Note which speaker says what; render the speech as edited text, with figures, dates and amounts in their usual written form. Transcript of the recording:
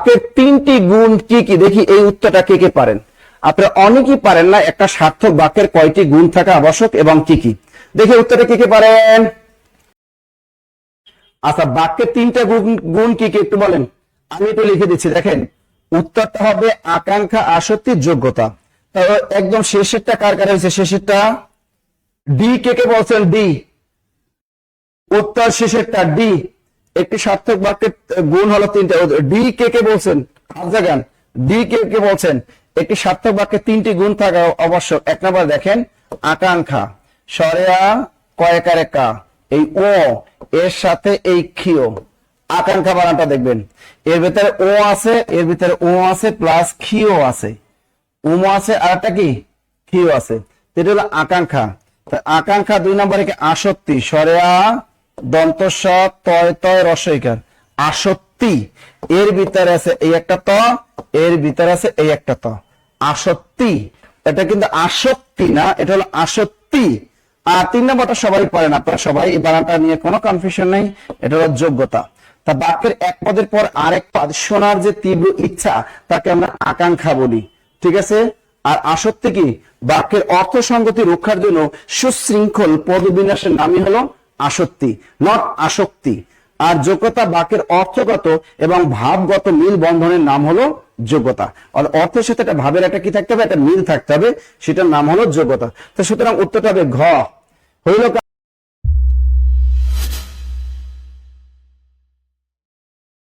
Speaker 1: বাক্যের তিনটি গুণ কি কি দেখি, এই উত্তরটা কে কে পারেন? আপনারা অনেকেই পারেন না একটা সার্থক বাক্যের কয়টি গুণ থাকা আবশ্যক এবং কি কি। দেখি উত্তরটা কে কে পারেন। আচ্ছা, বাক্যের তিনটা গুণ কি কি একটু বলেন। আমি একটু লিখে দিচ্ছি, দেখেন উত্তরটা হবে আকাঙ্ক্ষা, আসক্তি, যোগ্যতা। একদম শেষেরটা কার কার হয়েছে? শেষেরটা ডি, কে কে বলছেন ডি? উত্তর শেষেরটা ডি। একটি সার্থক বাক্যের গুণ হলো তিনটা। ডি কে কে বলছেন? জাগান ডি কে কে বলছেন? একটি সার্থক বাক্যে তিনটি গুণ থাকা আবশ্যক। এক নম্বর দেখেন আকাঙ্ক্ষা, সরেয়া কয়েকারে কা, এই ও এর সাথে এই ক্ষিয়, আকাঙ্ক্ষা বানানটা দেখবেন এর ভিতরে ও আছে, এর ভিতরে ও আছে প্লাস ক্ষিয় আছে, উমো আছে আর একটা কি ক্ষিয় আছে, এটা হলো আকাঙ্ক্ষা। আকাঙ্ক্ষা। দুই নম্বরে কি আসক্তি, সরেয়া দন্ত স তয় তয় রসইকার, আসক্তি। এর ভিতরে আছে এই একটা ত, এর ভিতরে আছে এই একটা ত, আসক্তি। এটা কিন্তু আসক্তি না, এটা হলো আসক্তি। আর তিন নম্বরটা সবাই পারেন, আপনারা সবাই এই বানানটা নিয়ে কোনো কনফিউশন নেই, এটা হলো যোগ্যতা। তা বাক্যের এক পদের পর আরেক পদ শোনার যে তীব্র ইচ্ছা তাকে আমরা আকাঙ্ক্ষা বলি, ঠিক আছে। আর আসক্তি কি? বাক্যের অর্থ সংগতি রক্ষার জন্য সুশৃঙ্খল পদবিন্যাসের নামই হলো আসক্তি, নট আসক্তি। আর যোগ্যতা বাক্যের অর্থগত এবং ভাবগত মিল বন্ধনের নাম হলো যোগ্যতা। অর্থের সাথে একটা ভাবের একটা কি থাকতে হবে, একটা মিল থাকতে হবে, সেটার নাম হলো যোগ্যতা। তো সুতরাং উত্তরটা হবে ঘ হইল।